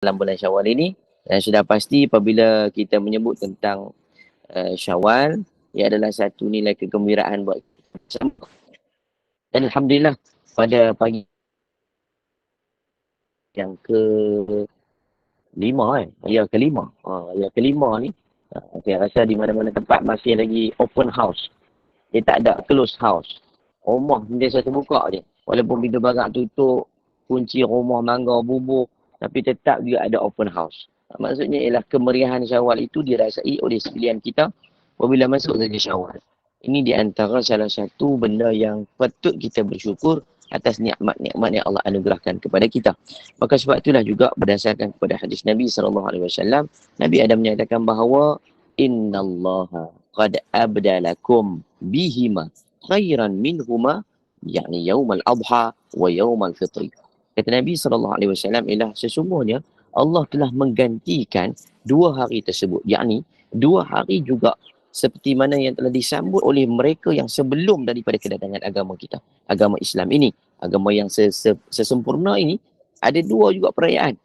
dalam bulan Syawal ini. Dan sudah pasti apabila kita menyebut tentang Syawal, ia adalah satu nilai kegembiraan buat kita. Dan Alhamdulillah pada pagi yang yang kelima ni, saya rasa di mana-mana tempat masih lagi open house. Dia tak ada close house. Rumah dia satu buka je. Walaupun pintu barak tutup, kunci rumah mangga bubur, tapi tetap juga ada open house. Maksudnya ialah kemeriahan Syawal itu dirasai oleh sekalian kita apabila masuk saja Syawal. Ini di antara salah satu benda yang patut kita bersyukur atas nikmat-nikmat yang Allah anugerahkan kepada kita. Maka sebab itulah juga berdasarkan kepada hadis Nabi SAW, Nabi ada menyatakan bahawa innallaha qad abdalakum bihima khairan minhuma, yakni yaumal adha wa yaumal fitri. Kata Nabi SAW ialah sesungguhnya Allah telah menggantikan dua hari tersebut, yakni dua hari juga seperti mana yang telah disambut oleh mereka yang sebelum daripada kedatangan agama kita, agama Islam ini, agama yang sesempurna ini, ada dua juga perayaan.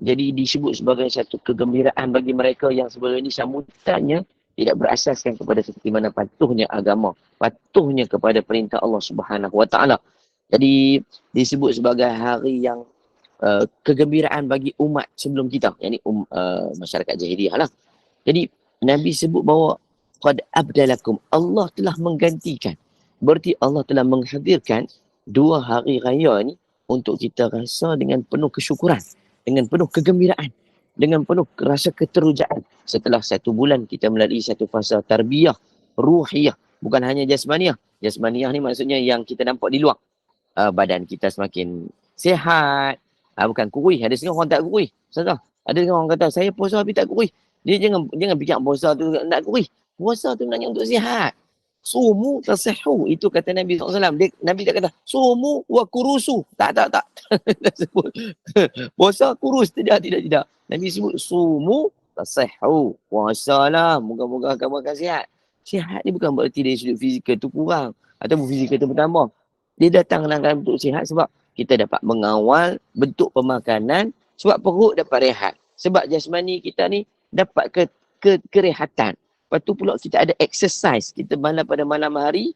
Jadi disebut sebagai satu kegembiraan bagi mereka yang sebelum ini sambutannya tidak berasaskan kepada seperti mana patuhnya agama, patuhnya kepada perintah Allah Subhanahu Wa Taala. Jadi disebut sebagai hari yang kegembiraan bagi umat sebelum kita, yakni masyarakat jahiliyah lah. Jadi Nabi sebut bahawa qad abdalakum, Allah telah menggantikan. Berarti Allah telah menghadirkan dua hari raya ni untuk kita rasa dengan penuh kesyukuran, dengan penuh kegembiraan, dengan penuh rasa keterujaan. Setelah satu bulan kita melalui satu fasa tarbiyah ruhiyah, bukan hanya jasmaniah. Jasmaniah ni maksudnya yang kita nampak di luar. Badan kita semakin sihat, bukan kurus. Ada setengah orang tak kurus. Ada setengah orang kata saya puasa tapi tak kurus. Dia jangan fikir puasa tu nak kurus. Puasa tu sebenarnya untuk sihat. Sumu tasihhu, itu kata Nabi SAW. Nabi tak kata sumu wa kurusu. Tak. Dia sebut puasa kurus, tidak. Nabi sebut sumu tasihhu. Puasalah, moga-moga kamu akan sihat. Sihat ni bukan berarti dari sudut fizikal tu kurang ataupun fizikal tu bertambah. Dia datang dalam bentuk sihat sebab kita dapat mengawal bentuk pemakanan, sebab perut dapat rehat. Sebab jasmani kita ni dapat kerehatan. Lepas tu pula kita ada exercise. Kita pada malam hari,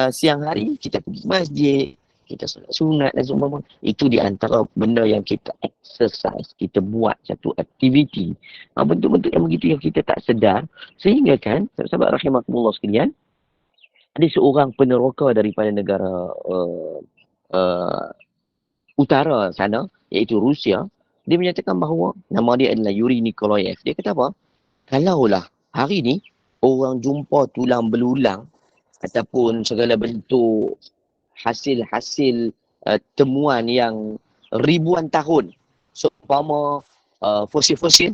siang hari, kita pergi masjid, kita solat sunat dan semua. Itu di antara benda yang kita exercise. Kita buat satu aktiviti. Bentuk-bentuk yang begitu yang kita tak sedar. Sehingga kan, sahabat rahimakumullah sekalian, ada seorang peneroka daripada negara utara sana, iaitu Rusia. Dia menyatakan bahawa nama dia adalah Yuri Nikolaev. Dia kata apa? Kalaulah hari ni orang jumpa tulang belulang ataupun segala bentuk hasil-hasil temuan yang ribuan tahun, seumpama fosil-fosil,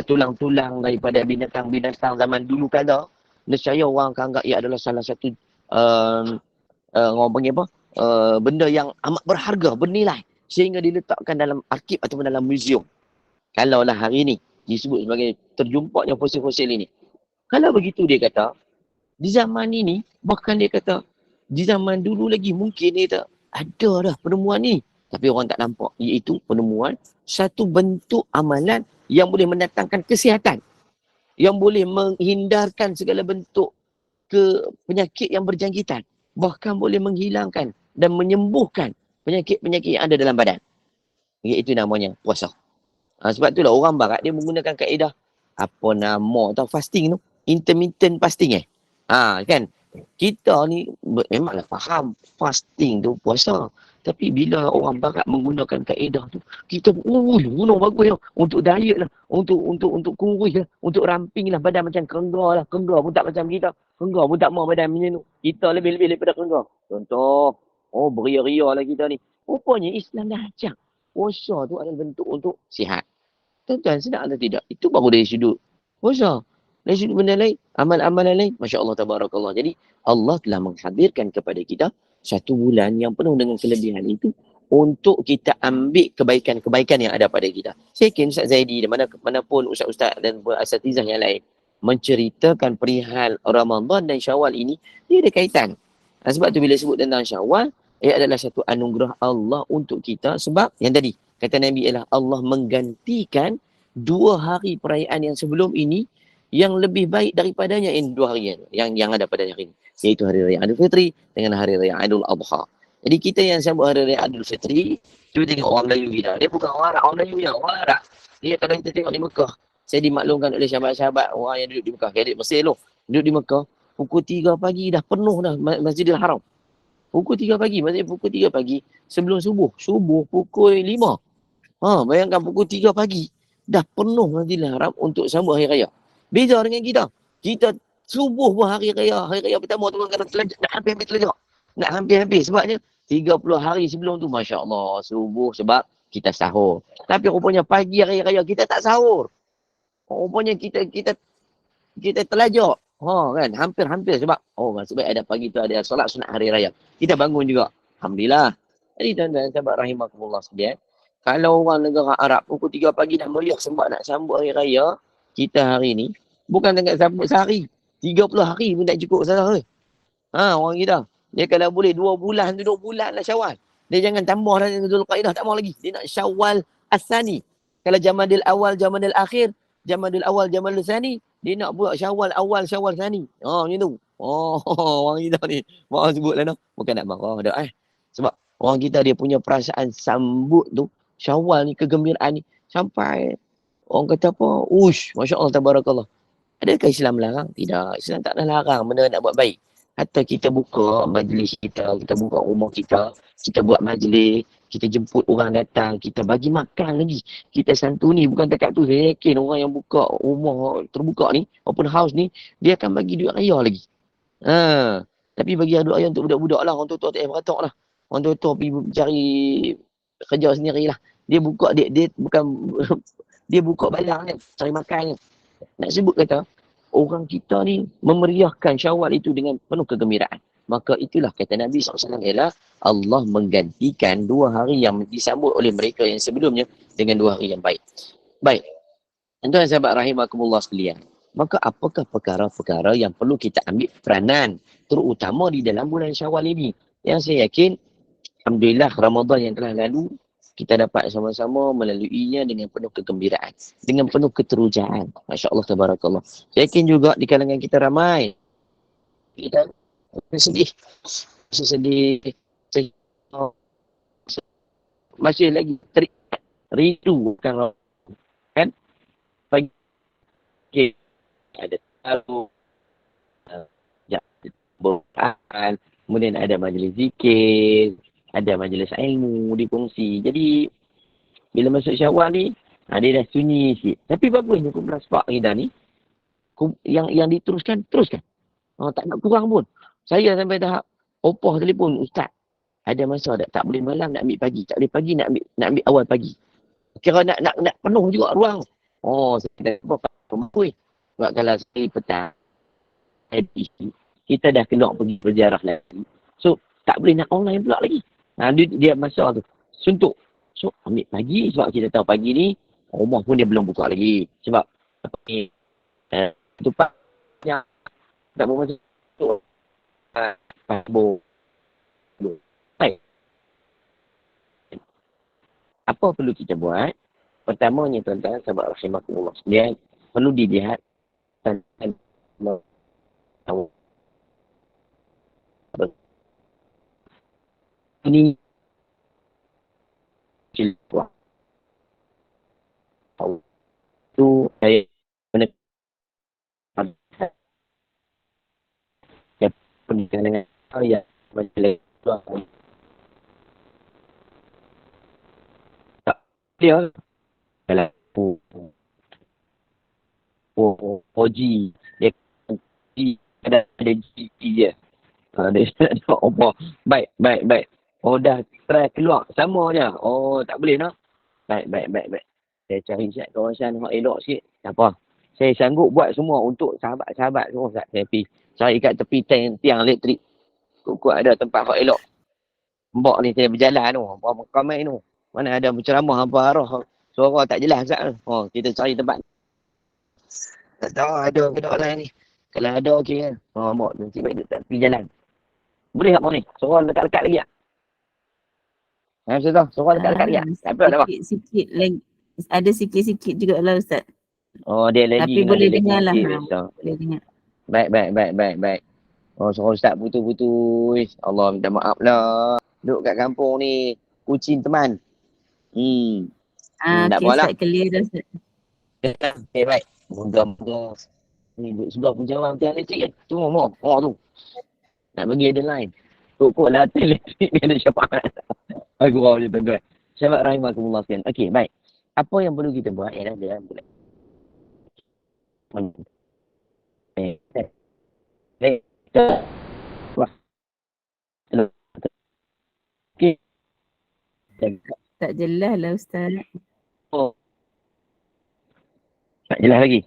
tulang-tulang daripada binatang-binatang zaman dulu kala, nescaya orang akan anggap ia adalah salah satu orang panggil apa? Benda yang amat berharga, bernilai, sehingga diletakkan dalam arkib ataupun dalam muzium. Kalaulah hari ni disebut sebagai terjumpanya fosil-fosil ini. Kalau begitu dia kata, di zaman ini, bahkan dia kata, di zaman dulu lagi mungkin dia kata, ada dah penemuan ni. Tapi orang tak nampak. Iaitu penemuan satu bentuk amalan yang boleh mendatangkan kesihatan. Yang boleh menghindarkan segala bentuk penyakit yang berjangkitan. Bahkan boleh menghilangkan dan menyembuhkan penyakit-penyakit yang ada dalam badan. Iaitu namanya puasa. Sebab itulah orang barat dia menggunakan kaedah apa nama tau fasting tu, intermittent fasting kan. Kita ni memanglah faham fasting tu puasa, tapi bila orang barat menggunakan kaedah tu, kita guna bagus lah untuk diet lah, untuk kurus lah, untuk ramping lah badan macam kenggar pun tak macam kita, kenggar pun tak mau badan macam tu, kita lebih daripada kenggar. Contoh, beria-ria lah kita ni. Rupanya Islam dah ajak puasa tu adalah bentuk untuk sihat. Tuan-tuan sedar atau tidak? Itu baru dari sudut puasa. Dari sudut benda lain, amal-amalan lain, Masya Allah, Tabarakallah. Jadi Allah telah menghadirkan kepada kita satu bulan yang penuh dengan kelebihan itu untuk kita ambil kebaikan-kebaikan yang ada pada kita. Saya yakin Ustaz Zaidi dan manapun Ustaz-Ustaz dan asatizah yang lain menceritakan perihal Ramadan dan Syawal ini, dia ada kaitan. Sebab tu bila sebut tentang Syawal, ia adalah satu anugerah Allah untuk kita, sebab yang tadi Kata Nabi ialah Allah menggantikan 2 hari perayaan yang sebelum ini yang lebih baik daripadanya ini 2 hari yang ada pada hari ini. Iaitu Hari Raya Idul Fitri dengan Hari Raya Idul Adha. Jadi kita yang sambut Hari Raya Idul Fitri, cuba tengok orang Melayu kita. Dia bukan orang Arab, orang Melayu je, orang Arab. Dia kalau kita tengok di Mekah, saya dimaklumkan oleh sahabat-sahabat orang yang duduk di Mekah, kayak Mesir tu, duduk di Mekah, pukul 3 pagi dah penuh dah Masjidil Haram. Pukul 3 pagi, maksudnya pukul 3 pagi sebelum subuh. Subuh pukul 5. Bayangkan pukul 3 pagi. Dah penuh Masjidil Haram untuk sambut Hari Raya. Beza dengan kita. Kita subuh pun Hari Raya. Hari Raya pertama tu kan nak hampir-hampir telajak. Nak hampir-hampir. Sebabnya 30 hari sebelum tu Masya Allah. Subuh sebab kita sahur. Tapi rupanya pagi Hari Raya kita tak sahur. Rupanya kita telajak. Kan hampir-hampir sebab sebab ada pagi tu ada solat sunat Hari Raya. Kita bangun juga. Alhamdulillah. Jadi tuan-tuan sahabat rahimakumullah sekalian, kalau orang negara Arab pukul 3 pagi nak meriah sebab nak sambut Hari Raya, kita hari ni bukan tengah sambut sehari, 30 hari pun tak cukup salah. Orang kita. Dia kalau boleh 2 bulan tu 2 bulan lah Syawal. Dia jangan tambah dah Zulqaidah, tak mau lagi. Dia nak Syawal As-Sani. Kalau Jamadil Awal, Jamadil Akhir, Jamadil Awal, Jamadil Sani, dia nak buat Syawal Awal, Syawal Sani. Macam tu. Orang kita ni. Maaf sebutlah dah. Bukan nak marah dah. Sebab orang kita dia punya perasaan sambut tu, Syawal ni, kegembiraan ni, sampai orang kata apa? Masya Allah, tabarakallah. Adakah Islam larang? Tidak. Islam tak ada larang benda nak buat baik. Hatta kita buka majlis kita buka rumah kita buat majlis, kita jemput orang datang, kita bagi makan lagi. Kita santuni, bukan dekat tu. Saya yakin orang yang buka rumah terbuka ni, open house ni, dia akan bagi duit raya lagi. Tapi bagi duit raya untuk budak-budak lah. Orang tua-tua tak payah beratok lah. Orang tua-tua pergi cari kerja sendirilah. Dia buka, dia bukan dia buka balang kan, cari makan kan. Nak sebut kata, orang kita ni memeriahkan Syawal itu dengan penuh kegembiraan. Maka itulah kata Nabi SAW ialah Allah menggantikan 2 hari yang disambut oleh mereka yang sebelumnya dengan 2 hari yang baik. Baik. Tuan-tuan sahabat rahimakumullah sekalian. Maka apakah perkara-perkara yang perlu kita ambil peranan terutama di dalam bulan Syawal ini? Yang saya yakin, alhamdulillah Ramadan yang telah lalu, kita dapat sama-sama melaluinya dengan penuh kegembiraan, dengan penuh keterujaan. Masya Allah, tabarakallah. Saya yakin juga di kalangan kita ramai kita sedih, masih lagi rindu kan pagi ada tahu berbual, kemudian ada majlis zikir, ada majlis ilmu dikongsi. Jadi bila masuk Syawal ni, dia dah sunyi sikit. Tapi bagusnya kumpulan sepak kita ni, yang diteruskan, teruskan. Tak nak kurang pun. Saya sampai tahap opah telefon, Ustaz, ada masa tak boleh malam nak ambil pagi, tak boleh pagi nak ambil awal pagi. Kira nak penuh juga ruang. Saya dah apa sebab kalau saya petang, kita dah kena pergi berziarah lagi. So, tak boleh nak online pula lagi. Dia masa tu suntuk. So, ambil pagi sebab kita tahu pagi ni rumah pun dia belum buka lagi. Sebab ni tempat yang tak bermasa tu. Baik. Apa perlu kita buat? Pertamanya tuan-tuan sahabat rahimakumullah sekalian, perlu dilihat dan tahu ini cilpuan tahu tu saya menekan pendidikan dengan yang menjelek tak dia kalau Oji dia ada GP dia. Dia ada apa? Baik. Dah try keluar sama je. Tak boleh nak. Baik. Saya cari siap kawasan yang elok sikit. Tak apa. Saya sanggup buat semua untuk sahabat-sahabat semua. Saya pergi cari kat tepi tiang elektrik. Kuat ada tempat yang elok. Mbak ni saya berjalan tu. Komen tu. Mana ada berceramah apa arah. Suara tak jelas Ustaz. Kita cari tempat. Tak tahu ada ke tak lain ni. Kalau ada okey kan. Mak nanti baik tak pergi jalan. Boleh tak mau ni? Suara lekat-lekat lagi tak? Ustaz tahu. Suruh dekat-dekat dia. Tak apa tak apa. Sikit-sikit lagi. Ada sikit-sikit juga lah Ustaz. Oh, dia lagi. Tapi boleh dengar lah. Boleh dengar. Baik. Oh, suruh Ustaz putus-putus. Allah minta maaf lah. Duduk kat kampung ni. Kucing teman. Tak Okay, apalah. Ustaz clear dah Ustaz. Okay, baik. Moga-moga. Ni duduk sebelah pun jawab macam elektrik kan. Tu ngomong. Oh tu. Nak bagi ada lain. Kok lah hati elektrik ni ada syafaat. Aku tahu je tuan-tuan. Syafaat rahimahkumullah sekalian. Okay, baik. Apa yang perlu kita buat? Dia boleh. Wah. Okay. Tak jelas lah Ustaz. Oh. Tak jelas lagi.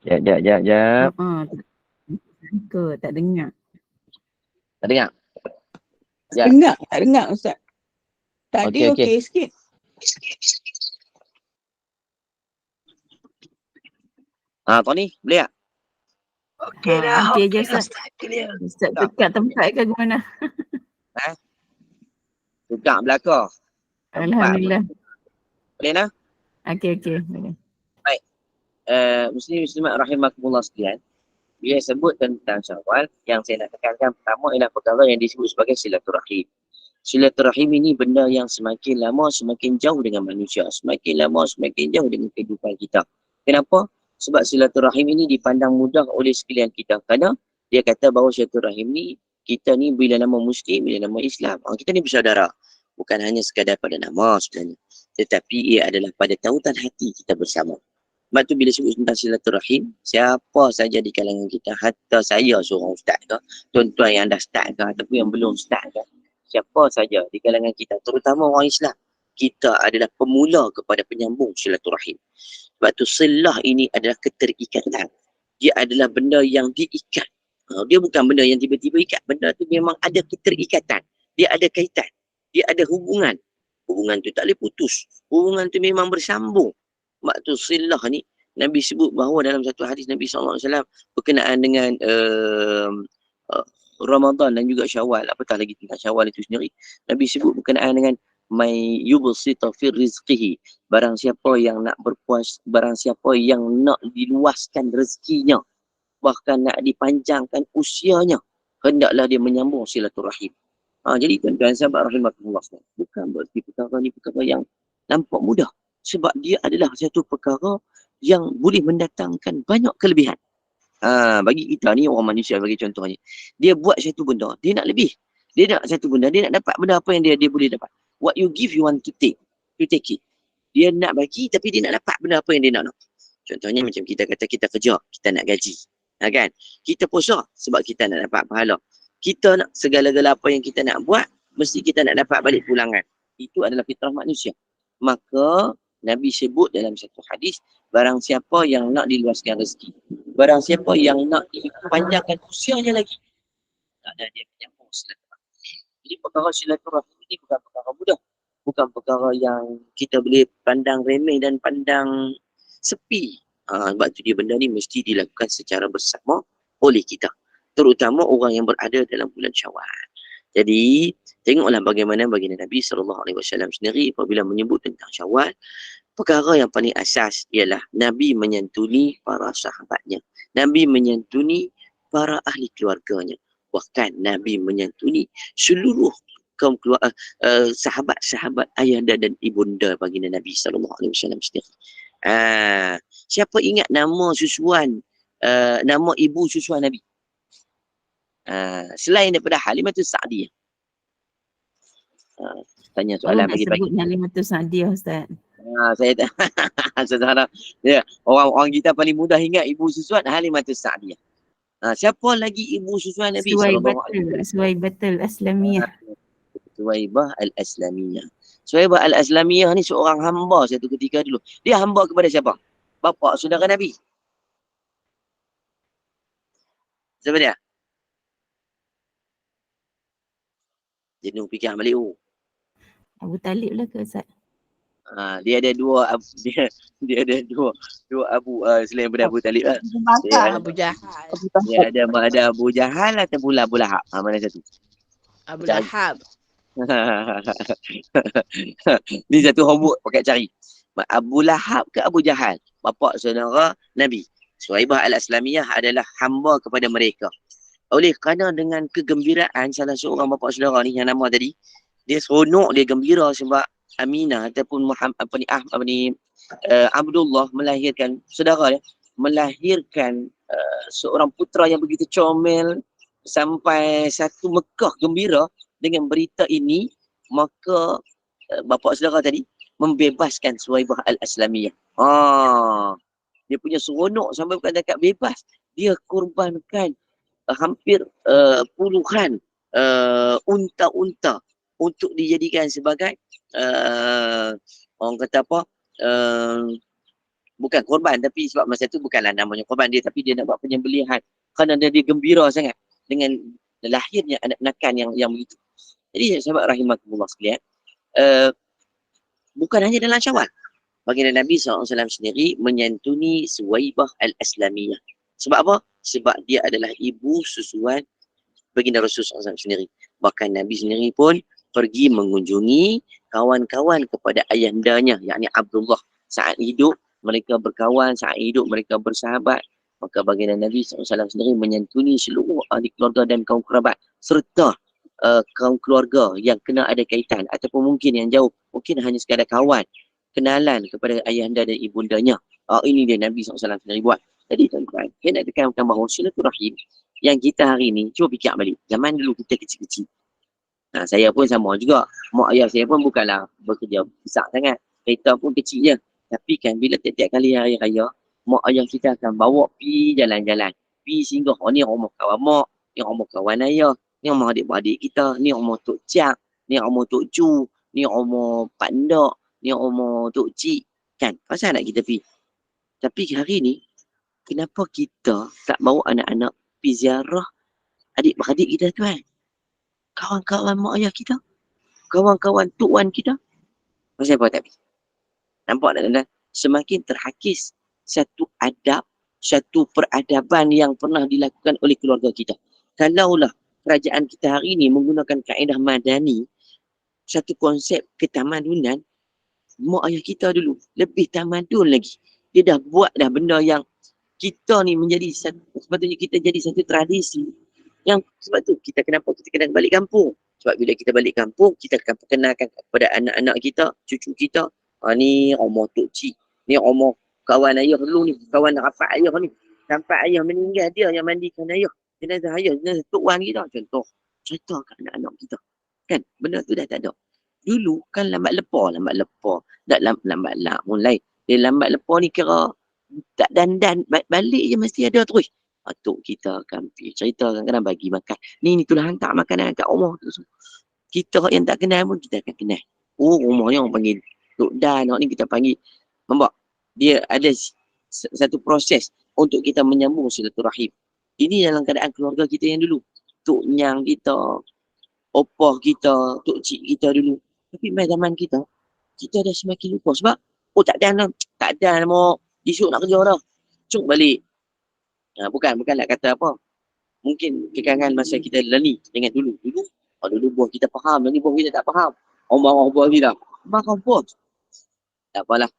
Jap. Tak dengar. Tak dengar? Tak dengar Ustaz. Tadi okey sikit. Kau ni boleh tak? Okey dah. Okey je Ustaz. Ustaz dekat tempat ke mana? Dekat belakang. Alhamdulillah. Boleh tak? Okey. Boleh. Baik. Muslimat rahimakumullah sekalian. Dia sebut tentang Syawal, yang saya nak tekankan pertama ialah perkara yang disebut sebagai silaturahim. Silaturahim ini benda yang semakin lama semakin jauh dengan manusia, semakin lama semakin jauh dengan kehidupan kita. Kenapa? Sebab silaturahim ini dipandang mudah oleh sekalian kita. Kerana dia kata bahawa silaturahim ni, kita ni bila nama Muslim, bila nama Islam, kita ni bersaudara. Bukan hanya sekadar pada nama sebenarnya, tetapi ia adalah pada tautan hati kita bersama. Sebab tu bila sebut tentang silaturahim, siapa saja di kalangan kita, hatta saya seorang ustaz ke, tuan-tuan yang dah start ke, ataupun yang belum start ke, siapa saja di kalangan kita, terutama orang Islam, kita adalah pemula kepada penyambung silaturahim. Sebab tu silah ini adalah keterikatan. Dia adalah benda yang diikat. Dia bukan benda yang tiba-tiba ikat. Benda tu memang ada keterikatan. Dia ada kaitan. Dia ada hubungan. Hubungan tu tak boleh putus. Hubungan tu memang bersambung. Sebab tu silah ni, Nabi sebut bahawa dalam satu hadis Nabi SAW berkenaan dengan Ramadan dan juga Syawal, apatah lagi tentang Syawal itu sendiri, Nabi sebut berkenaan dengan may yubsita fi rizqihi, barang siapa yang nak berpuas, barang siapa yang nak diluaskan rezekinya, bahkan nak dipanjangkan usianya, hendaklah dia menyambung silaturahim. Jadi tuan-tuan sahabat rahimakumullah, bukan berarti perkara ni perkara yang nampak mudah, sebab dia adalah satu perkara yang boleh mendatangkan banyak kelebihan. Bagi kita ni orang manusia, bagi contohnya, dia buat satu benda, dia nak lebih. Dia nak satu benda, dia nak dapat benda apa yang dia boleh dapat. What you give, you want to take it. Dia nak bagi tapi dia nak dapat benda apa yang dia nak. Contohnya macam kita kata kita kerja, kita nak gaji. Kan? Kita puasa sebab kita nak dapat pahala. Kita nak segala-gala apa yang kita nak buat, mesti kita nak dapat balik pulangan. Itu adalah fitrah manusia. Maka Nabi sebut dalam satu hadis, barang siapa yang nak diluaskan rezeki, barang siapa yang nak dipanjangkan usianya lagi, tak ada dia menyambung silaturahim. Jadi perkara silaturahim ini bukan perkara mudah. Bukan perkara yang kita boleh pandang remeh dan pandang sepi. Sebab tu dia benda ni mesti dilakukan secara bersama oleh kita. Terutama orang yang berada dalam bulan Syawal. Jadi, tengoklah bagaimana baginda Nabi SAW sendiri apabila menyebut tentang Syawal, perkara yang paling asas ialah Nabi menyantuni para sahabatnya. Nabi menyantuni para ahli keluarganya. Bahkan Nabi menyantuni seluruh kaum keluarga, sahabat-sahabat ayahanda dan ibunda baginda Nabi SAW sendiri. Siapa ingat nama susuan, nama ibu susuan Nabi? Selain daripada Halimatus Sa'diyah. Tanya soalan pagi-pagi. Sebut Halimatus Sa'diyah Ustaz. Saya tak. Saudara, ya, orang kita paling mudah ingat ibu susuan Halimatus Sa'diyah. Siapa lagi ibu susuan Nabi? Suwaibatul Aslamiyah. Suwaibah Al-Aslamiyah. Suwaibah Al-Aslamiyah ni seorang hamba satu ketika dulu. Dia hamba kepada siapa? Bapa saudara Nabi. Siapa dia? Jenuh fikir balik. Abu Talib lah ke Ustaz? Dia ada dua dia ada dua abu selain daripada Abu Talib lah. Dia Abu Jahal. Dia ada Abu Jahal atau Abu Lahab. Mana satu? Abu Lahab. Ni satu homework pakai cari. Abu Lahab ke Abu Jahal? Bapa saudara Nabi. Suhaibah al-Aslamiyah adalah hamba kepada mereka. Oleh kerana dengan kegembiraan salah seorang bapa saudara ni yang nama tadi, dia seronok, dia gembira sebab Aminah ataupun Muhammad Abdullah melahirkan saudara dia, melahirkan seorang putera yang begitu comel, sampai satu Mekah gembira dengan berita ini, maka bapa saudara tadi membebaskan Suhaibah al-Aslamiyah. Dia punya seronok sampai bukan dekat bebas, dia korbankan hampir puluhan unta-unta untuk dijadikan sebagai orang kata apa, bukan korban, tapi sebab masa tu bukanlah namanya korban dia, tapi dia nak buat penyembelihan kerana dia gembira sangat dengan lahirnya anak penakan yang begitu. Jadi sahabat rahimakumullah sekalian, bukan hanya dalam Syawal, baginda Nabi SAW sendiri menyantuni Suhaibah al-Aslamiyah. Sebab apa? Sebab dia adalah ibu susuan baginda Rasulullah SAW sendiri. Bahkan Nabi sendiri pun pergi mengunjungi kawan-kawan kepada ayahandanya, yakni Abdullah. Saat hidup mereka berkawan, saat hidup mereka bersahabat. Maka baginda Nabi SAW sendiri menyantuni seluruh ahli keluarga dan kaum kerabat, serta kaum keluarga yang kena ada kaitan ataupun mungkin yang jauh, mungkin hanya sekadar kawan, kenalan kepada ayahanda dan ibundanya. Ini dia Nabi SAW sendiri buat. Jadi tuan-tuan, saya nak tekankan bahawa silaturahim yang kita hari ni, cuba fikir balik. Zaman dulu kita kecil-kecil. Saya pun sama juga. Mak ayah saya pun bukanlah bekerja besar sangat. Kereta pun kecil je. Tapi kan bila tiap-tiap kali hari raya, mak ayah kita akan bawa pergi jalan-jalan. Pergi singgah. Ni rumah kawan mak, ni rumah kawan ayah, ni rumah adik-beradik kita, ni rumah Tok Cak, ni rumah Tok Cu, ni rumah Pak Ndak, ni rumah Tok Cik. Kan? Pasal nak kita pergi. Tapi hari ni, kenapa kita tak bawa anak-anak pergi ziarah adik-beradik kita tu kan? Kawan-kawan mak ayah kita, kawan-kawan tok wan kita. Pasal apa tak pergi? Nampak tak tuan-tuan? Semakin terhakis satu adab, satu peradaban yang pernah dilakukan oleh keluarga kita. Kalaulah kerajaan kita hari ini menggunakan kaedah madani, satu konsep ketamadunan, mak ayah kita dulu lebih tamadun lagi. Dia dah buat dah benda yang kita ni menjadi sepatutnya kita jadi satu tradisi. Yang sebab tu kenapa kita kena balik kampung. Sebab bila kita balik kampung, kita akan perkenalkan kepada anak-anak kita, cucu kita, ni rumah Tok Cik, ni rumah kawan ayah dulu ni, kawan rapat ayah ni. Sampai ayah meninggal, dia yang mandikan ayah. Jenazah ayah, jenazah Tok Wan kita. Contoh, cerita kat anak-anak kita. Kan, benda tu dah tak ada. Dulu kan lambat lepas. Tak lambat mulai. Dia lambat lepas ni kira tak dandan, balik je mesti ada terus. Tok kita akan cerita kadang-kadang bagi makan. Ni tolong hantar makanan kat rumah tu. Kita yang tak kenal pun kita akan kenal. Rumahnya orang panggil Tok Dan, ni kita panggil. Nampak? Dia ada satu proses untuk kita menyambung silaturahim. Ini dalam keadaan keluarga kita yang dulu. Tok Nyang kita, opah kita, Tok Cik kita dulu. Tapi zaman kita dah semakin lupa. Sebab, tak ada mau esok nak kerja dah. Cuk balik. Bukan nak kata apa. Mungkin kekangan masa kita lali dengan dulu. Dulu buah kita faham, lagi buah kita tak faham. Marah buah kita. Marah buah. Tak apalah.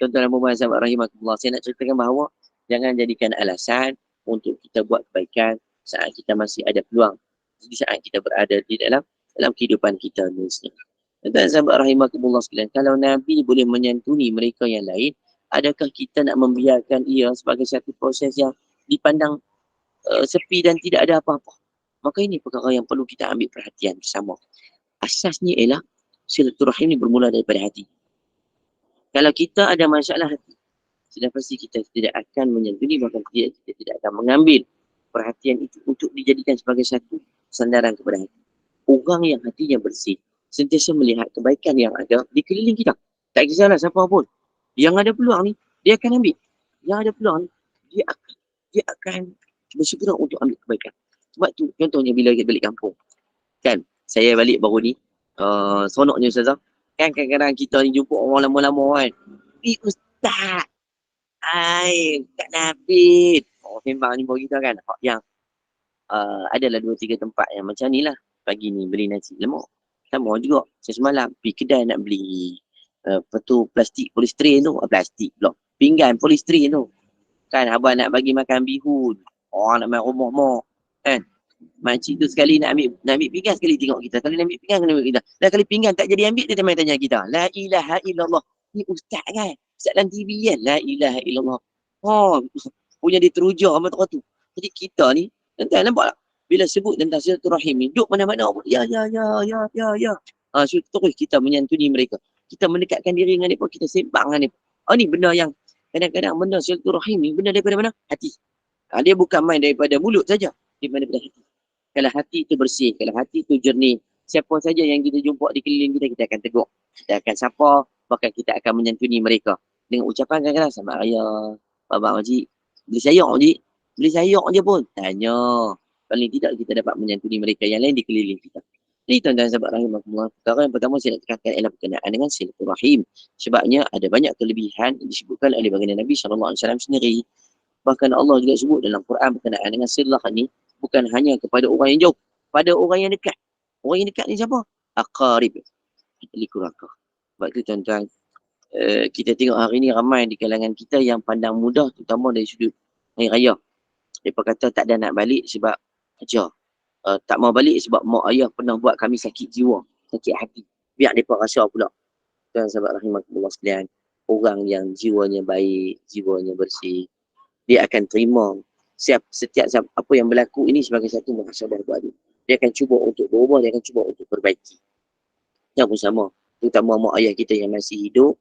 Tuan-tuan dan puan-puan sahabat rahimakumullah, saya nak ceritakan bahawa jangan jadikan alasan untuk kita buat kebaikan saat kita masih ada peluang. Di saat kita berada di dalam kehidupan kita ni sendiri. Tuan-tuan sahabat rahimakumullah sekalian, kalau Nabi boleh menyantuni mereka yang lain, adakah kita nak membiarkan ia sebagai satu proses yang dipandang sepi dan tidak ada apa-apa? Maka ini perkara yang perlu kita ambil perhatian bersama. Asasnya ialah silaturahim ini bermula daripada hati. Kalau kita ada masalah hati, sudah pasti kita tidak akan menyantuni, bahkan kita tidak akan mengambil perhatian itu untuk dijadikan sebagai satu sandaran kepada hati. Orang yang hatinya bersih, sentiasa melihat kebaikan yang ada di keliling kita. Tak kisahlah siapa pun. Yang ada peluang ni, dia akan ambil. Yang ada peluang ni, dia akan bersegera untuk ambil kebaikan. Sebab tu, contohnya bila kita balik kampung. Kan, saya balik baru ni, seronoknya Ustazah. Kan kadang-kadang kita ni jumpa orang lama-lama kan. Ustaz! Kak Nabil. Memang ni baru kita kan. Yang adalah 2-3 tempat yang macam ni lah. pagi ni beli nasi lemak. Sama juga. Saya semalam pergi kedai nak beli plastik polistiren tu. Plastik pula. Pinggan polistiren tu. Kan abang nak bagi makan bihun. Nak main rumah mak. Kan. Makcik tu sekali nak ambil pinggan, sekali tengok kita. Kalau nak ambil pinggan, kena ambil kita. Dah kali pinggan tak jadi ambil, dia tanya kita. La ilaha illallah. Ni ustaz kan? Ustaz dalam TV kan? La ilaha illallah. Punya dia teruja sama tu. Jadi kita ni, tuan nampak tak? Bila sebut tentang silaturahim ni, duduk mana-mana pun. Ya. So terus kita menyantuni mereka. Kita mendekatkan diri dengan mereka, kita sembang dengan mereka. Ni benda yang kadang-kadang benda silaturahim ni, benda daripada mana? Hati. Dia bukan main daripada mulut saja. Daripada hati. Kalau hati itu bersih, kalau hati itu jernih, siapa saja yang kita jumpa di keliling kita, kita akan tegur. Kita akan sapa, bahkan kita akan menyantuni mereka. Dengan ucapan kadang-kadang, sama ayah, babak makcik, beli sayur makcik, beli sayur je pun. Tanya. Paling tidak kita dapat menyantuni mereka yang lain di keliling kita. Jadi tuan-tuan sahabat rahimahullah, perkara yang pertama saya nak tekankan ialah berkenaan dengan silaturahim. Sebabnya ada banyak kelebihan yang disebutkan oleh baginda Nabi SAW sendiri. Bahkan Allah juga sebut dalam Quran berkenaan dengan silah ni, bukan hanya kepada orang yang jauh, pada orang yang dekat. Orang yang dekat ni siapa? Aqarib. Likuraka. Sebab tu tuan-tuan, kita tengok hari ni ramai di kalangan kita yang pandang mudah, terutama dari sudut hari raya. Mereka kata tak ada nak balik sebab ajar. Tak mau balik sebab mak ayah pernah buat kami sakit jiwa, sakit hati. Biar mereka rasa pula. Tuan sahabat rahimahullah sekalian, orang yang jiwanya baik, jiwanya bersih, dia akan terima setiap apa yang berlaku ini sebagai satu muhasabah buat dia. Dia akan cuba untuk berubah, dia akan cuba untuk perbaiki. Yang pun sama, terutama mak ayah kita yang masih hidup,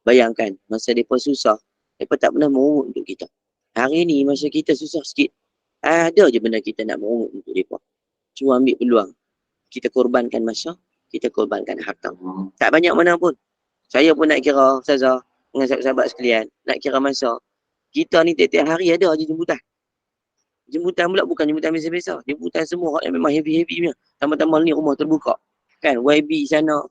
bayangkan masa mereka susah, mereka tak pernah merungut untuk kita. Hari ni masa kita susah sikit, ada je benda kita nak merungut untuk mereka. Cuma ambil peluang. Kita korbankan masa, kita korbankan harta. Tak banyak mana pun. Saya pun nak kira, Ustazah, dengan sahabat-sahabat sekalian, nak kira masa. Kita ni tiap-tiap hari ada je jemputan. Jemputan pula bukan jemputan biasa-biasa. Jemputan semua yang memang heavy-heavy punya. Tambah-tambah ni rumah terbuka. Kan, YB sana,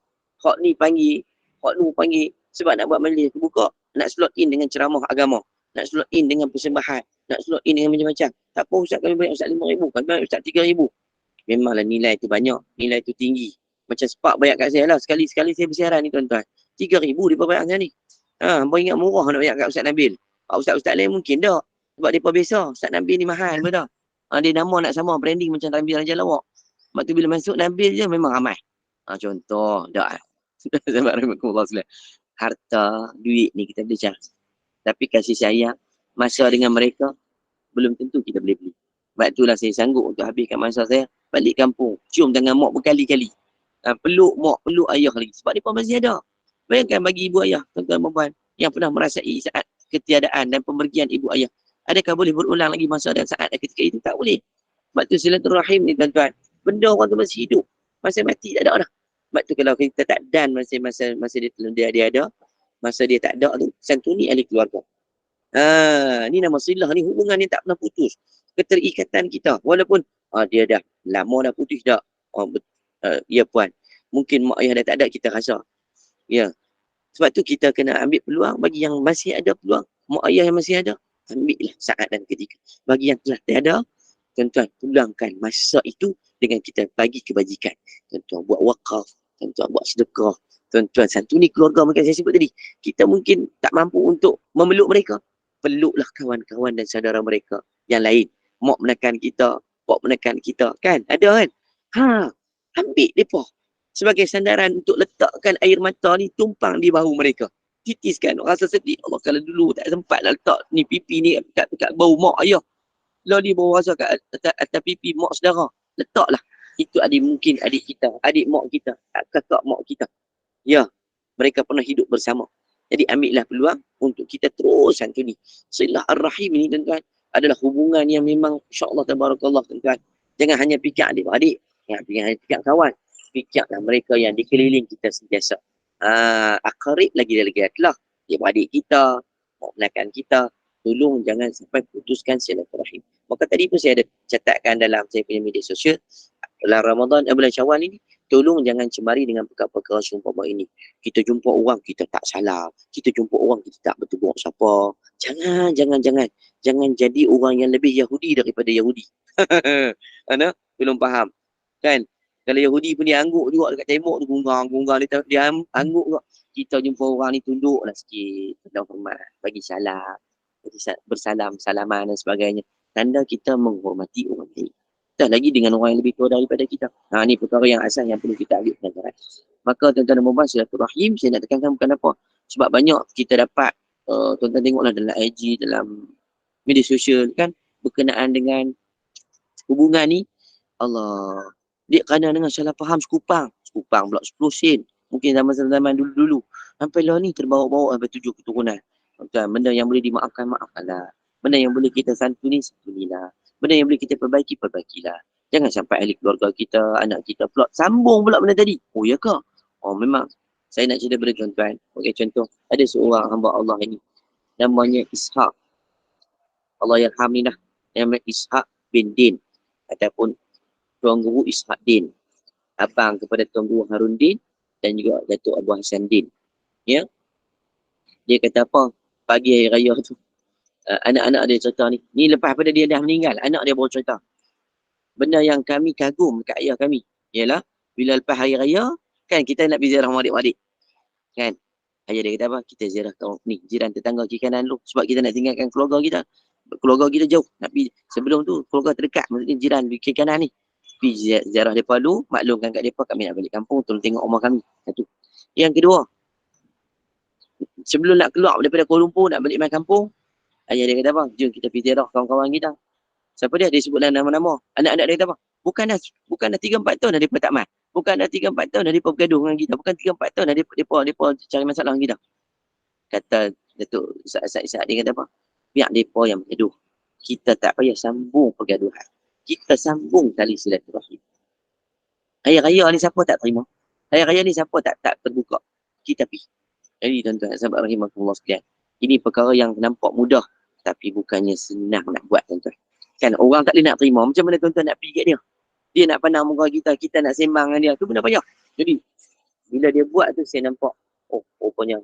hak ni panggil, hak ni panggil. Sebab nak buat majlis terbuka, nak slot in dengan ceramah agama. Nak slot in dengan persembahan. Nak slot in dengan macam-macam. Tak apa Ustaz, kami bayar Ustaz 5,000. Kami bayar Ustaz 3,000. Memanglah nilai tu banyak. Nilai tu tinggi. Macam Spark bayar kat saya lah. Sekali-sekali saya bersiaran ni tuan-tuan. 3,000 dia bayar saya ni. Baru ingat murah nak bayar kat Ustaz Nabil. Ustaz-ustaz lain mungkin tak. Sebab dia biasa. Ustaz Nabil ni mahal pun dah. Dia nama nak sama. Branding macam Nabil Raja Lawak. Sebab tu bila masuk Nabil je memang ramai. Contoh. Tak. Sebab rahimahullah sekalian. Harta, duit ni kita boleh cari. Tapi kasih sayang, masa dengan mereka, belum tentu kita boleh beli. Sebab itulah saya sanggup untuk habiskan masa saya balik kampung. Cium tangan mak berkali-kali. Peluk mak, peluk ayah lagi. Sebab mereka masih ada. Bayangkan bagi ibu ayah, tuan-tuan perempuan, yang pernah merasai saat ketiadaan dan pemergian ibu ayah. Adakah boleh berulang lagi masa dan saat ketika itu? Tak boleh. Sebab tu silaturahim ni tuan-tuan. Benda orang tu masih hidup. Masa mati tak ada dah. Sebab tu kalau kita tak dan masa dia ada, masa dia tak ada tu, santuni ahli keluarga. Ni nama silah ni, hubungan ni tak pernah putus. Keterikatan kita. Walaupun dia dah lama dah putus dah. Ya puan. Mungkin mak ayah dah tak ada, kita rasa. Ya. Sebab tu kita kena ambil peluang bagi yang masih ada peluang. Mak ayah yang masih ada, ambillah saat dan ketika. Bagi yang telah tiada, tuan-tuan, pulangkan masa itu dengan kita bagi kebajikan. Tuan-tuan buat wakaf, tuan-tuan buat sedekah, tuan-tuan santuni keluarga mereka saya sebut tadi. Kita mungkin tak mampu untuk memeluk mereka. Peluklah kawan-kawan dan saudara mereka yang lain. Mak menekan kita, pak menekan kita. Kan? Ada kan? Ambil mereka sebagai sandaran untuk letakkan air mata ni tumpang di bahu mereka. Titiskan. Rasa sedih. Allah, kalau dulu tak sempat lah letak ni pipi ni kat bau mak ayah. Lalu dia bawa rasa kat atas pipi mak saudara. Letaklah. Itu mungkin adik kita, adik mak kita, kakak mak kita. Ya, mereka pernah hidup bersama. Jadi ambillah peluang untuk kita terus santuni. Silah ar-rahim ini tuan-tuan adalah hubungan yang memang insya-Allah tabarakallah tuan-tuan. Jangan hanya fikir adik-adik, jangan hanya fikir kawan. Fikirlah mereka yang dikeliling kita sentiasa. Akarib lagi lah. Dia adik kita, mak menakan kita. Tolong jangan sampai putuskan silaturahim. Maka tadi pun saya ada catatkan dalam saya punya media sosial. Bulan Ramadan, bulan Syawal ini, tolong jangan cemari dengan perkara-perkara seumpama ini. Kita jumpa orang, kita tak salah. Kita jumpa orang, kita tak bertegur siapa. Jangan jadi orang yang lebih Yahudi daripada Yahudi. Belum faham. Kan? Kalau Yahudi pun dia angguk juga dekat tembok tu, gunggang dia angguk juga. Kita jumpa orang ni tunduklah sikit, tanda hormat, bagi salam, bersalam, salaman dan sebagainya. Tanda kita menghormati orang lain. Dah lagi dengan orang yang lebih tua daripada kita. Ni perkara yang asal yang perlu kita ambil pelajaran. Maka tuan-tuan dan puan, silaturahim saya nak tekankan bukan apa. Sebab banyak kita dapat, tuan-tuan tengoklah dalam IG, dalam media sosial kan, berkenaan dengan hubungan ni, Allah, dia kadang dengan salah faham sekupang pula 10 sen. Mungkin zaman-zaman dulu-dulu. Sampai lah ni terbawa-bawa sampai 7 keturunan. Tuan, benda yang boleh dimaafkan, maafkanlah. Benda yang boleh kita santuni, santunilah. Benda yang boleh kita perbaiki, perbaikilah. Jangan sampai ahli keluarga kita, anak kita pula sambung pula benda tadi. Oh ya ke? Oh memang. Saya nak cerita pada tuan-tuan. Okay, contoh, ada seorang hamba Allah ini. Namanya Ishaq. Allah yarham ni dah. Namanya Ishaq bin Din. Ataupun Tuan Guru Ishaq Din. Abang kepada Tuan Guru Harun Din. Dan juga Datuk Abu Hassan Din. Ya. Dia kata apa? Pagi hari raya tu. Anak-anak dia cerita ni. Ni lepas pada dia dah meninggal. Anak dia baru cerita. Benda yang kami kagum dekat ayah kami. Ialah. Bila lepas hari raya. Kan kita nak pergi ziarah adik-adik. Kan. Ayah dia kata apa? Kita ziarah kaum ni. Jiran tetangga kiri kanan dulu. Sebab kita nak tinggalkan keluarga kita. Keluarga kita jauh. Nak pergi. Sebelum tu keluarga terdekat. Maksudnya jiran kiri kanan ni. Pergi ziarah mereka dulu. Maklumkan kat mereka. Kami nak balik kampung. Tolong tengok rumah kami. Satu. Yang kedua. Sebelum nak keluar daripada Kuala Lumpur. Nak balik main kampung. Ayah dia kata apa? Jom kita pergi ziarah kawan-kawan kita. Siapa dia? Dia sebutlah nama-nama. Anak-anak dia kata apa? Bukan dah 3-4 tahun dah mereka tak main. Bukan dah 3-4 tahun dah mereka bergaduh dengan kita. Bukan 3-4 tahun dah mereka cari masalah dengan kita. Kata Datuk Sa'ad dia kata apa? Biar mereka yang bergaduh. Kita tak payah sambung pergaduhan. Kita sambung tali silaturahim. Hari raya ni siapa tak terima? Hari raya ni siapa tak terbuka? Kita pergi. Jadi tuan-tuan, sahabat rahimahullah sekalian. Ini perkara yang nampak mudah. Tapi bukannya senang nak buat tuan-tuan. Kan orang tak boleh nak terima. Macam mana tuan-tuan nak pergi kat dia? Dia nak pandang muka kita nak sembang dengan dia. Tu benda payah. Jadi, bila dia buat tu saya nampak, oh, rupanya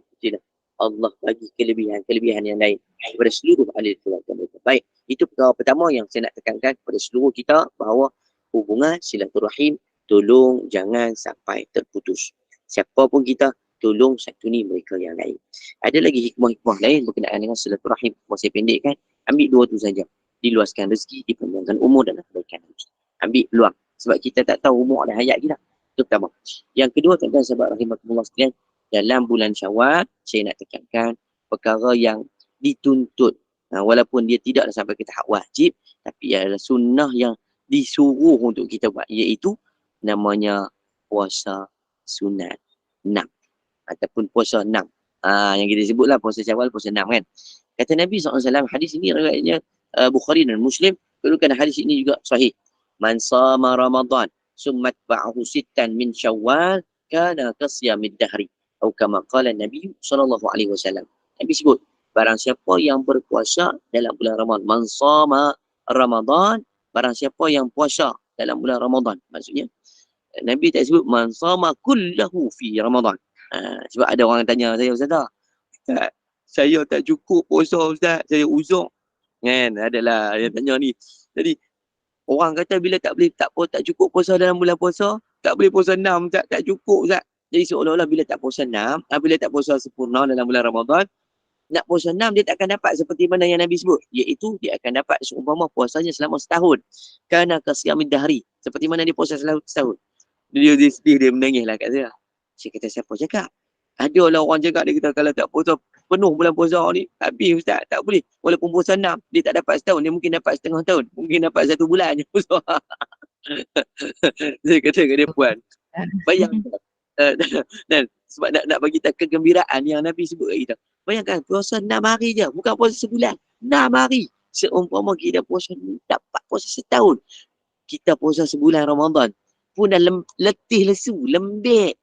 Allah bagi kelebihan yang lain kepada seluruh ahli keluarga mereka. Baik, itu perkara pertama yang saya nak tekankan kepada seluruh kita bahawa hubungan silaturahim tolong jangan sampai terputus. Siapa pun kita, tolong santuni mereka yang lain. Ada lagi hikmah-hikmah lain berkenaan dengan silaturahim. Saya pendekkan, ambil dua tu saja. Diluaskan rezeki, dipanjangkan umur dan kebaikan. Ambil peluang. Sebab kita tak tahu umur dan hayat kita. Itu pertama. Yang kedua, tuan-tuan sahabat rahimahullah sekalian, dalam bulan Syawal, saya nak tekankan perkara yang dituntut. Walaupun dia tidaklah sampai ke tahap wajib, tapi adalah sunnah yang disuruh untuk kita buat. Iaitu namanya puasa sunat 6. Ataupun puasa 6. Yang kita sebutlah puasa Syawal, puasa 6 kan. Kata Nabi SAW, hadis ini riwayatnya Bukhari dan Muslim. Perlukan hadis ini juga sahih. Man sama Ramadan summat ba'ahu sittan min Syawal kana kasyamid dahri. Atau kama qala Nabi SAW. Nabi sebut, barang siapa yang berpuasa dalam bulan Ramadan. Man sama Ramadan, barang siapa yang puasa dalam bulan Ramadan. Maksudnya, Nabi tak sebut man sama kullahu fi Ramadan. Sebab ada orang tanya saya, Ustaz, Ustaz, saya tak cukup puasa Ustaz, saya uzur. Kan, adalah yang tanya ni. Jadi, orang kata bila tak cukup puasa dalam bulan puasa, tak boleh puasa 6, tak cukup Ustaz. Jadi seolah-olah bila tak puasa 6, bila tak puasa sempurna dalam bulan Ramadan, nak puasa 6 dia tak akan dapat seperti mana yang Nabi sebut. Iaitu dia akan dapat seumpama puasanya selama setahun. Kana kasyamid dahri. Seperti mana dia puasa selama setahun. Dia sedih, dia menangis lah kat saya. Saya kata, siapa cakap? Ada lah orang cakap, dia kata kalau tak puasa penuh bulan puasa ni, habis Ustaz, tak boleh. Walaupun puasa 6, dia tak dapat setahun, dia mungkin dapat setengah tahun. Mungkin dapat 1 bulan je puasa. Saya kata kat dia, puan, bayangkan. Dan sebab nak bagi tak kegembiraan yang Nabi sebut kat kita. Bayangkan, puasa 6 hari je, bukan puasa sebulan. 6 hari. Seumpama kita puasa, dapat puasa setahun. Kita puasa sebulan Ramadan. Pun dah letih lesu, lembek.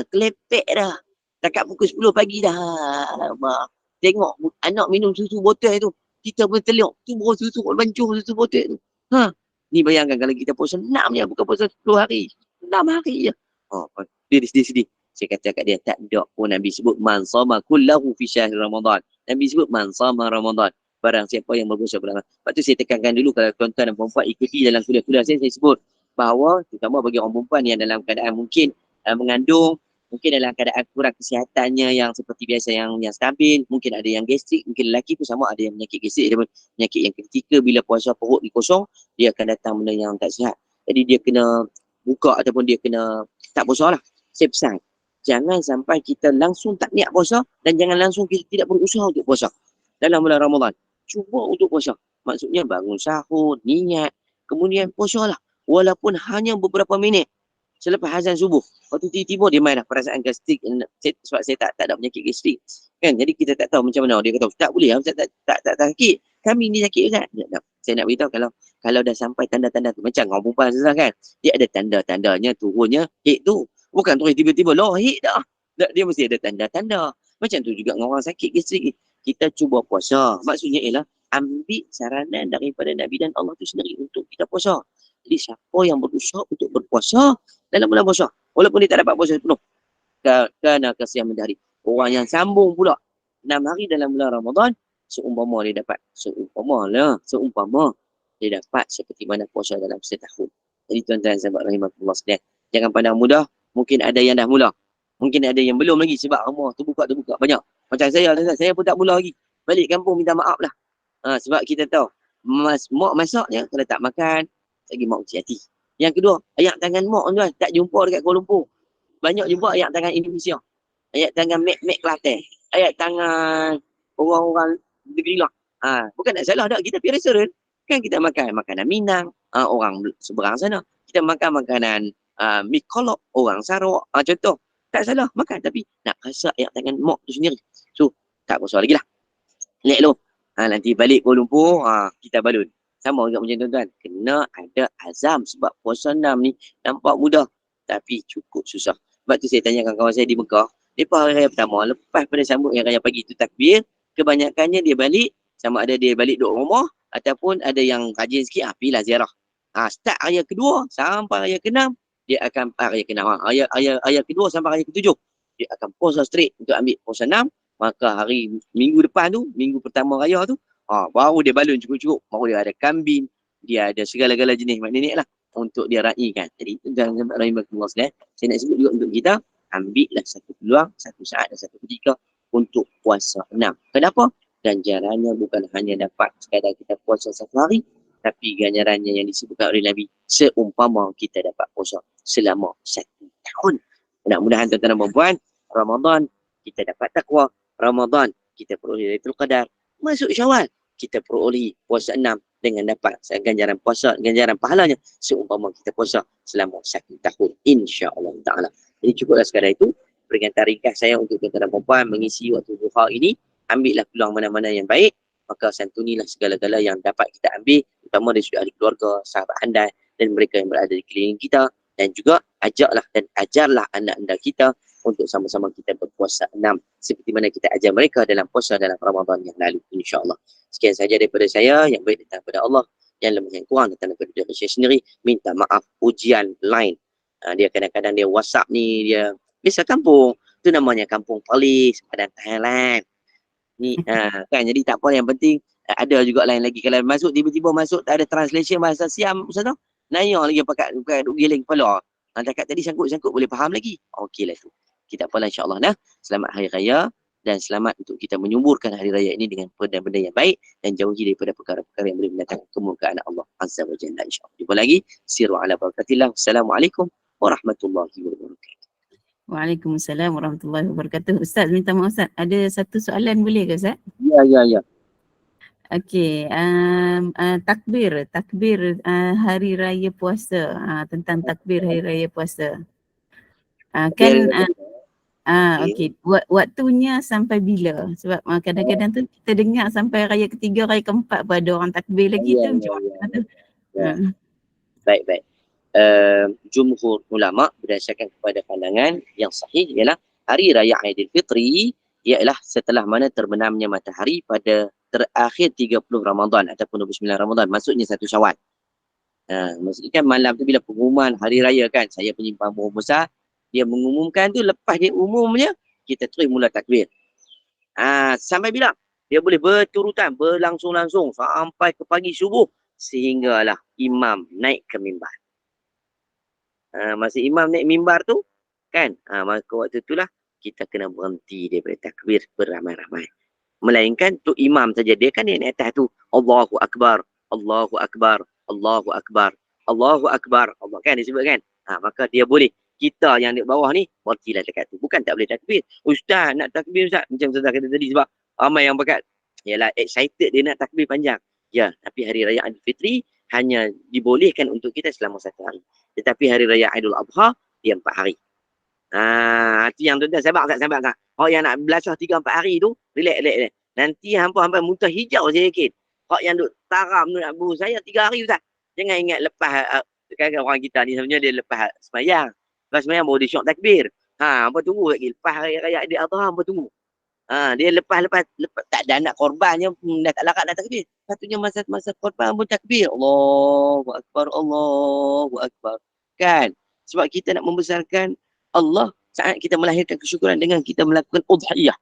Kelepek dah. Dekat pukul 10 pagi dah. Tengok anak minum susu botol tu. Kita pun terliuk. Tu bawa susu bancung susu botol tu. Ni bayangkan kalau kita puasa 6 je. Bukan puasa 10 hari. 6 hari je. Dia sedih. Saya kata kat dia, tak ada pun Nabi sebut man sama kullahu fi syahr Ramadan. Nabi sebut man sama Ramadan. Barang siapa yang berpuasa bulan Ramadan. Lepas tu saya tekankan dulu kalau tuan-tuan dan puan-puan ikuti dalam kuliah-kuliah saya sebut. bahawa terutama bagi orang perempuan yang dalam keadaan mungkin mengandung, mungkin dalam keadaan kurang kesihatannya yang seperti biasa yang stabil, mungkin ada yang gastrik, mungkin lelaki pun sama ada yang penyakit gastrik, ada penyakit yang ketika bila puasa perut dikosong, dia akan datang benda yang tak sihat. Jadi dia kena buka ataupun dia kena tak puasa lah. Saya pesan, jangan sampai kita langsung tak niat puasa dan jangan langsung kita tidak berusaha untuk puasa dalam bulan Ramadan. Cuba untuk puasa. Maksudnya bangun sahur, niat, kemudian puasa lah. Walaupun hanya beberapa minit selepas azan subuh. Waktu tiba-tiba dia main dah perasaan gastrik sebab saya tak ada penyakit gastrik. Kan? Jadi kita tak tahu macam mana. Dia kata, tak boleh lah, tak sakit. Kami ni sakit Ustaz. Saya nak beritahu kalau dah sampai tanda-tanda tu. Macam orang perempuan susah kan. Dia ada tanda-tandanya turunnya head tu. Bukan terus tiba-tiba head dah. Dia mesti ada tanda-tanda. Macam tu juga dengan orang sakit gastrik. Kita cuba puasa. Maksudnya ialah ambil saranan daripada Nabi dan Allah tu sendiri untuk kita puasa. Jadi siapa yang berusaha untuk berpuasa dalam bulan puasa, walaupun dia tak dapat puasa penuh, kerana kasihan mendahari. Orang yang sambung pula 6 hari dalam bulan Ramadan, seumpama dia dapat, seumpama dia dapat seperti mana puasa dalam setahun. Jadi tuan-tuan sahabat rahimahullah sekalian, jangan pandang mudah. Mungkin ada yang dah mula, mungkin ada yang belum lagi sebab rumah terbuka banyak. Macam saya pun tak mula lagi. Balik kampung minta maaf lah. Sebab kita tahu mak masaknya kalau tak makan lagi mak uci hati. Yang kedua, ayat tangan mak tuan tak jumpa dekat Kuala Lumpur. Banyak jumpa ayat tangan Indonesia. Ayat tangan Mek Kelantan. Ayat tangan orang-orang negeri lah. Bukan nak salah dah, kita pergi restoran. Kan kita makan makanan Minang, orang seberang sana. Kita makan makanan mi kolok, orang Sarawak. Contoh, tak salah makan tapi nak rasa ayat tangan mak tu sendiri. So, tak bersalah lagi lah. Lek lu. Nanti balik Kuala Lumpur, kita balun. Sama juga macam tuan-tuan. Kena ada azam sebab puasa 6 ni nampak mudah. Tapi cukup susah. Sebab tu saya tanyakan kawan saya di Mekah. Lepas hari raya pertama, lepas pada sambut yang raya pagi tu takbir, kebanyakannya dia balik, sama ada dia balik duduk rumah, ataupun ada yang rajin sikit, pergilah ziarah. Start raya kedua sampai raya ke-6, dia akan, raya ke-6, raya kedua sampai raya ke-7, dia akan puasa straight untuk ambil puasa 6, maka hari minggu depan tu, minggu pertama raya tu, baru dia balun cukup-cukup. Baru dia ada kambing, dia ada segala-gala jenis mak nenek lah untuk dia raikan. Jadi tuan-tuan rahimahullah sekalian, saya nak sebut juga untuk kita, ambillah satu peluang, satu saat dan satu ketika untuk puasa 6. Kenapa? Ganjarannya bukan hanya dapat sekadar kita puasa satu hari, tapi ganjarannya yang disebutkan oleh Nabi, seumpama kita dapat puasa selama 1 tahun. Mudah-mudahan tuan-tuan dan puan-puan, Ramadan kita dapat takwa, Ramadan kita peroleh Lailatul Qadar, masuk Syawal kita peroleh puasa 6 dengan dapat ganjaran puasa, ganjaran pahalanya seumpama kita puasa selama 1 tahun, insya-Allah taala. Jadi cukuplah sekadar itu peringatan ringkas saya untuk tuan-tuan dan puan mengisi waktu duha ini. Ambillah peluang mana-mana yang baik, maka santunilah segala-gala yang dapat kita ambil, terutama dari sudut ahli keluarga, sahabat handai dan mereka yang berada di keliling kita, dan juga ajaklah dan ajarlah anak-anak kita untuk sama-sama kita berpuasa 6 seperti mana kita ajar mereka dalam puasa dalam Ramadan yang lalu, insya-Allah. Sekian saja daripada saya, yang baik datang daripada Allah, yang lemah yang kurang datang daripada diri saya sendiri. Minta maaf ujian line. Dia kadang-kadang dia WhatsApp ni, dia biasa kampung, tu namanya kampung polis pada Thailand ni, kan, jadi tak apa, yang penting ada juga lain lagi. Kalau masuk tiba-tiba masuk tak ada translation bahasa Siam Ustaz tu, nanya lagi pakai duk giling kepala. Cakap tadi sangkut-sangkut boleh faham lagi. Okeylah tu. Kita apalah insya-Allah dah. Selamat hari raya dan selamat untuk kita menyuburkan hari raya ini dengan benda-benda yang baik dan jauhi daripada perkara-perkara yang boleh mendatangkan kemurkaan Allah Azza wa Jalla, insya-Allah. Jumpa lagi. Siru ala barakatillah. Assalamualaikum warahmatullahi wabarakatuh. Waalaikumsalam warahmatullahi wabarakatuh. Ustaz, minta maaf Ustaz. Ada satu soalan boleh ke Ustaz? Ya. Okey, takbir hari raya puasa, tentang takbir hari raya puasa. Okey, waktunya sampai bila? Sebab kadang-kadang tu kita dengar sampai raya ketiga, raya keempat pun ada orang takbir lagi tu macam mana tu? Baik. Jumhur ulama berdasarkan kepada pandangan yang sahih ialah hari raya Aidilfitri ialah setelah mana terbenamnya matahari pada terakhir 30 Ramadan ataupun 29 Ramadan, maksudnya 1 Syawal. Maksudnya kan malam tu bila pengumuman hari raya kan, saya penyimpan buah besar, dia mengumumkan tu, lepas dia umumnya kita terus mula takbir. Sampai bila? Dia boleh berturutan, berlangsung-langsung sampai ke pagi subuh sehinggalah imam naik ke mimbar. Masa imam naik mimbar tu, kan? Maka waktu itulah kita kena berhenti daripada takbir beramai-ramai. Melainkan tu imam saja. Dia kan yang naik atas tu. Allahu Akbar, Allahu Akbar, Allahu Akbar, Allahu Akbar. Allah kan disebut kan? Maka dia boleh. Kita yang di bawah ni, berhentilah dekat tu. Bukan tak boleh takbir. Ustaz, nak takbir Ustaz. Macam Ustaz kata tadi sebab ramai yang bakat. Yalah, excited dia nak takbir panjang. Ya, tapi hari raya Aidil Fitri hanya dibolehkan untuk kita selama 1 hari. Tetapi hari raya Aidul Adha, dia 4 hari. Itu yang tuan-tuan sabar tak? Hak yang nak belasah 3-4 hari tu, relax. Nanti hampa muntah hijau saya yakin. Hak yang duk taram tu nak buru saya 3 hari Ustaz. Jangan ingat lepas, sekarang orang kita ni sebenarnya dia lepas semayang. Lepas semayang baru dia syok takbir. Hampa tunggu lagi. Lepas hari raya Aidil Adha, hampa tunggu. Dia lepas tak ada anak korbannya dah tak larat nak takbir. Satunya masa korban pun takbir. Allahu Akbar, Allahu Akbar. Kan? Sebab kita nak membesarkan Allah saat kita melahirkan kesyukuran dengan kita melakukan udhiyah.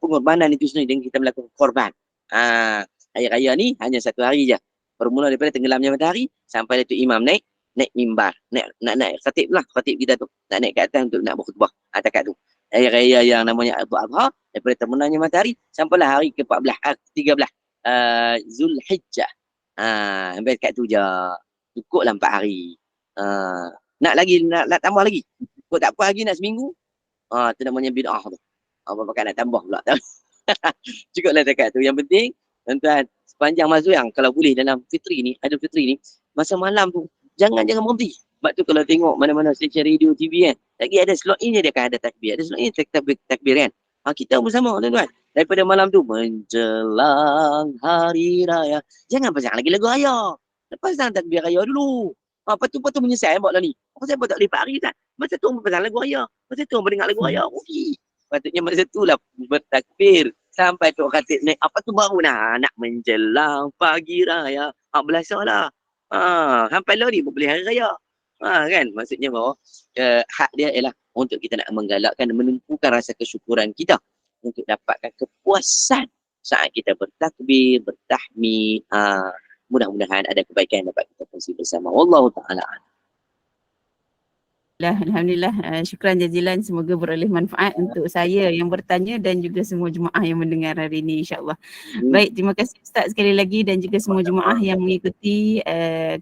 Pengorbanan itu sendiri dengan kita melakukan korban. Hari raya ni hanya 1 hari je. Bermula daripada tenggelamnya matahari sampai itu imam naik mimbar. Naik khatib lah. Khatib kita tu. Nak naik ke atas untuk nak berkhutbah. Takat tu. Hari raya yang namanya Aidul Adha daripada terbenamnya matahari sampailah hari ke-14, 13 Zulhijjah. Sampai kat tu je. Cukuplah 4 hari. Nak tambah lagi. Kau tak apa lagi nak seminggu. Tu namanya bid'ah tu. Apa pakai nak tambah pula. Cukuplah dekat tu. Yang penting tuan-tuan sepanjang masa yang kalau boleh dalam Fitri ni, Aidil Fitri ni, masa malam tu jangan berhenti. Sebab tu kalau tengok mana-mana stesen radio TV kan, lagi ada slot ini dia akan ada takbir. Ada slot ini takbir kan. Kita bersama tuan-tuan. Daripada malam tu menjelang hari raya. Jangan pasang lagi lagu raya. Pasang takbir raya dulu. Lepas tu menyesal buat lah ni. Saya tak boleh 4 hari kan. Masa tu pasang lagu raya. Masa tu mendengar lagu raya. Okey. Patutnya masa tu lah bertakbir. Sampai tu khatib naik. Apa tu baru nak menjelang pagi raya. Belasah lah. Sampai lah ni boleh hari raya. Kan maksudnya bahawa hak dia ialah untuk kita nak menggalakkan dan menumpukan rasa kesyukuran kita untuk dapatkan kepuasan saat kita bertakbir, bertahmid. Mudah-mudahan ada kebaikan yang dapat kita kongsi bersama. Wallahu ta'ala. Alhamdulillah, syukran jazilan, semoga beroleh manfaat untuk saya yang bertanya dan juga semua jemaah yang mendengar hari ini insya-Allah. Baik, terima kasih Ustaz sekali lagi dan juga semua jemaah yang mengikuti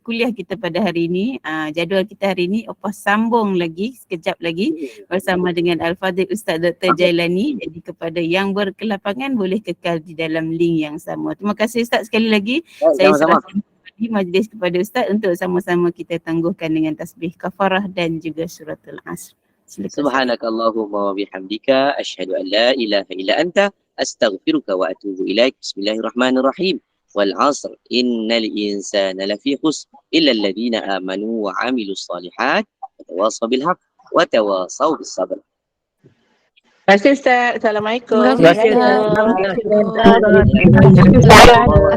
kuliah kita pada hari ini. Jadual kita hari ini sambung lagi sekejap lagi bersama dengan Al-Fadhil Ustaz Dr. Jailani. Jadi kepada yang berkelapangan boleh kekal di dalam link yang sama. Terima kasih Ustaz sekali lagi. Saya serahkan majlis kepada Ustaz untuk sama-sama kita tangguhkan dengan tasbih kafarah dan juga suratul Asr. Subhanakallahumma wa bihamdika asyhadu an la ilaha illa anta astaghfiruka wa atubu ilaik. Bismillahirrahmanirrahim. Wal 'asr innal insana lafi khusr illa alladhina amanu wa 'amilus shalihat wa tawasaw bil haqq wa tawasaw bis sabr. Terima kasih Ustaz. Assalamualaikum. Terima kasih.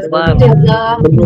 Assalamualaikum.